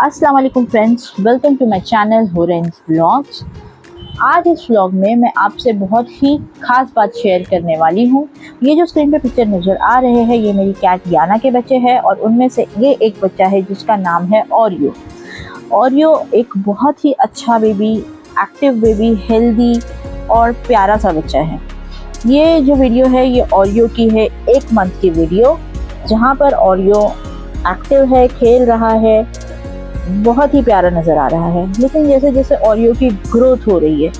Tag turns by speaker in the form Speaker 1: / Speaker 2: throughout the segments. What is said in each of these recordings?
Speaker 1: अस्सलाम वालेकुम friends, welcome to my channel होरेंज व्लॉग्स। आज इस व्लॉग में मैं आपसे बहुत ही ख़ास बात शेयर करने वाली हूँ। ये जो स्क्रीन पे पिक्चर नज़र आ रहे हैं ये मेरी कैट याना के बच्चे हैं और उनमें से ये एक बच्चा है जिसका नाम है ओरियो। ओरियो एक बहुत ही अच्छा बेबी, एक्टिव बेबी, हेल्दी और प्यारा सा बच्चा है। ये जो वीडियो है ये ओरियो की है 1 मंथ की वीडियो, जहाँ पर ओरियो एक्टिव है, खेल रहा है, बहुत ही प्यारा नज़र आ रहा है। लेकिन जैसे जैसे ओरियो की ग्रोथ हो रही है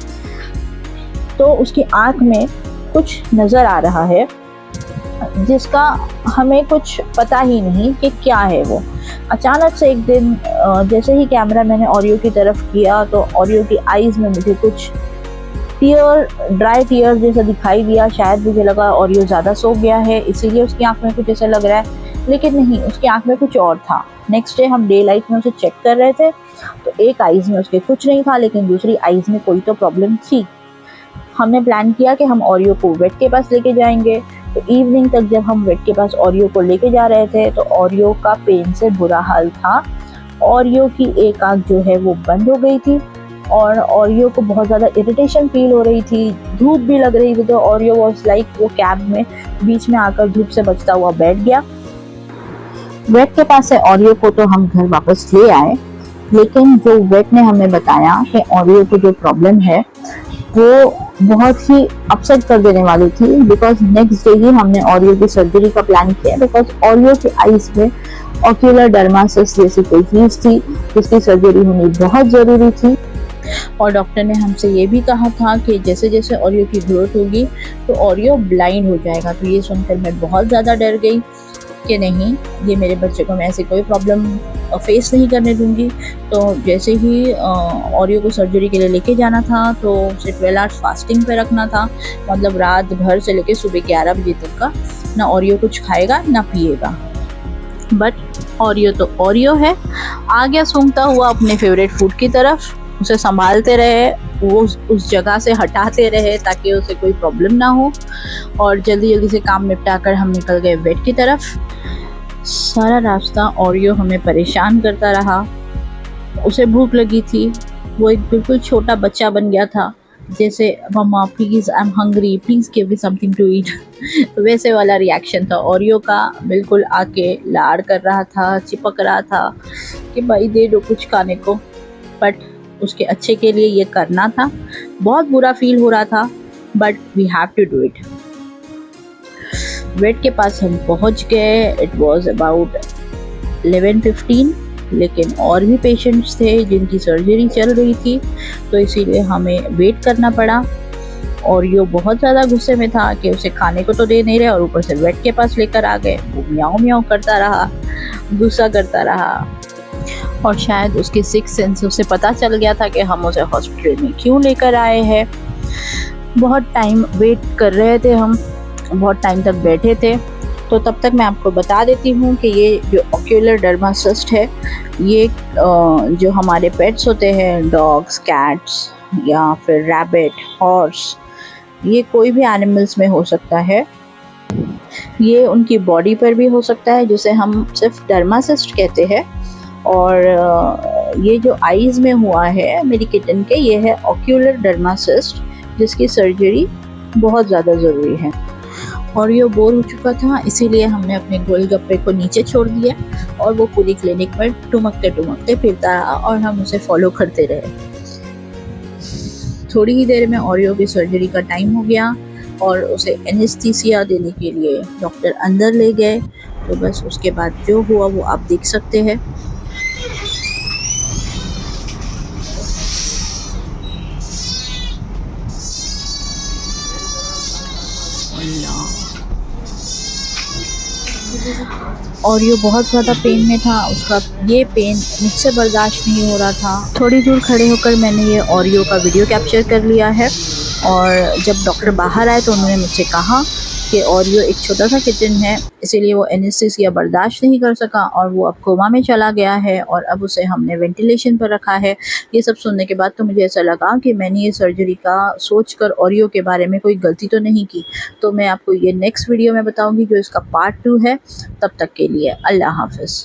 Speaker 1: तो उसकी आँख में कुछ नज़र आ रहा है जिसका हमें कुछ पता ही नहीं कि क्या है वो। अचानक से एक दिन जैसे ही कैमरा मैंने ओरियो की तरफ किया तो ओरियो की आईज़ में मुझे कुछ ड्राई टीयर जैसा दिखाई दिया। शायद मुझे लगा ओरियो ज़्यादा सो गया है इसीलिए उसकी आँख में कुछ ऐसा लग रहा है, लेकिन नहीं, उसकी आँख में कुछ और था। नेक्स्ट डे हम डे लाइट में उसे चेक कर रहे थे तो एक आईज़ में उसके कुछ नहीं था, लेकिन दूसरी आईज़ में कोई तो प्रॉब्लम थी। हमने प्लान किया कि हम ओरियो को वेट के पास लेके जाएंगे। तो इवनिंग तक जब हम वेट के पास ओरियो को लेके जा रहे थे तो ओरियो का पेन से बुरा हाल था। ओरियो की एक आँख जो है वो बंद हो गई थी और ओरियो को बहुत ज़्यादा इरिटेशन फील हो रही थी, धूप भी लग रही थी। तो ओरियो वाज लाइक वो कैब में बीच में आकर धूप से बचता हुआ बैठ गया। वेट के पास से ओरियो को तो हम घर वापस ले आए, लेकिन जो वेट ने हमें बताया कि ओरियो को जो प्रॉब्लम है वो बहुत ही अपसेट कर देने वाली थी। बिकॉज नेक्स्ट डे ही हमने ओरियो की सर्जरी का प्लान किया, बिकॉज ओरियो की आईज में ऑक्यूलर डर्मासिस जैसी कोई चीज थी जिसकी सर्जरी होनी बहुत ज़रूरी थी। और डॉक्टर ने हमसे ये भी कहा था कि जैसे जैसे ओरियो की ग्रोथ होगी तो ओरियो ब्लाइंड हो जाएगा। तो ये सुनकर मैं बहुत ज़्यादा डर गई कि नहीं, ये मेरे बच्चे को मैं ऐसे कोई प्रॉब्लम फेस नहीं करने दूंगी। तो जैसे ही ओरियो को सर्जरी के लिए लेके जाना था तो उसे 12 आवर्स फास्टिंग पे रखना था, मतलब रात भर से लेके सुबह 11 बजे तक का ना ओरियो कुछ खाएगा ना पिएगा। बट ओरियो तो ओरियो है, आ गया सूंघता हुआ अपने फेवरेट फूड की तरफ। उसे संभालते रहे, वो उस जगह से हटाते रहे ताकि उसे कोई प्रॉब्लम ना हो। और जल्दी जल्दी से काम निपटा कर हम निकल गए बेड की तरफ। सारा रास्ता ओरियो हमें परेशान करता रहा। उसे भूख लगी थी, वो एक बिल्कुल छोटा बच्चा बन गया था, जैसे मम्मा please I am hungry, please give me something to eat. वैसे वाला रिएक्शन था ओरियो का। बिल्कुल आके लाड़ कर रहा था, चिपक रहा था कि भाई दे दो कुछ खाने को। बट उसके अच्छे के लिए ये करना था। बहुत बुरा फील हो रहा था, but we have to do it. Wait के पास हम पहुंच गए। इट वाज अबाउट 11:15, लेकिन और भी पेशेंट्स थे जिनकी सर्जरी चल रही थी, तो इसीलिए हमें वेट करना पड़ा। और ये बहुत ज़्यादा गुस्से में था कि उसे खाने को तो दे नहीं रहे और ऊपर से वेट के पास लेकर आ गए। वो म्याऊं म्याऊं करता रहा, गुस्सा करता रहा। और शायद उसके सिक्स सेंस उसे पता चल गया था कि हम उसे हॉस्पिटल में क्यों लेकर आए हैं। बहुत टाइम वेट कर रहे थे हम, बहुत टाइम तक बैठे थे। तो तब तक मैं आपको बता देती हूँ कि ये जो ऑक्यूलर डर्मासिस्ट है ये जो हमारे पेट्स होते हैं, डॉग्स, कैट्स या फिर रैबिट, हॉर्स, ये कोई भी एनिमल्स में हो सकता है। ये उनकी बॉडी पर भी हो सकता है, जिसे हम सिर्फ डर्मासिस्ट कहते हैं। और ये जो आईज़ में हुआ है मेरी किटन के, ये है ऑक्यूलर डर्मासिस्ट, जिसकी सर्जरी बहुत ज़्यादा ज़रूरी है। और ये बोर हो चुका था, इसीलिए हमने अपने गोलगप्पे को नीचे छोड़ दिया और वो पूरी क्लिनिक में टुमकते टुमकते फिरता रहा और हम उसे फॉलो करते रहे। थोड़ी ही देर में ओरियो की सर्जरी का टाइम हो गया और उसे एनेस्थीसिया देने के लिए डॉक्टर अंदर ले गए। तो बस उसके बाद जो हुआ वो आप देख सकते हैं। और ये बहुत ज़्यादा पेन में था। उसका ये पेन मुझसे बर्दाश्त नहीं हो रहा था। थोड़ी दूर खड़े होकर मैंने ये ओरियो का वीडियो कैप्चर कर लिया है। और जब डॉक्टर बाहर आए तो उन्होंने मुझसे कहा कि ओरियो एक छोटा सा किटन है, इसीलिए वो एनेस्थीसिया बर्दाश्त नहीं कर सका और वो अब कोमा में चला गया है और अब उसे हमने वेंटिलेशन पर रखा है। ये सब सुनने के बाद तो मुझे ऐसा लगा कि मैंने ये सर्जरी का सोचकर ओरियो के बारे में कोई गलती तो नहीं की। तो मैं आपको ये नेक्स्ट वीडियो में बताऊंगी जो इसका पार्ट 2 है। तब तक के लिए अल्लाह हाफ़िज़।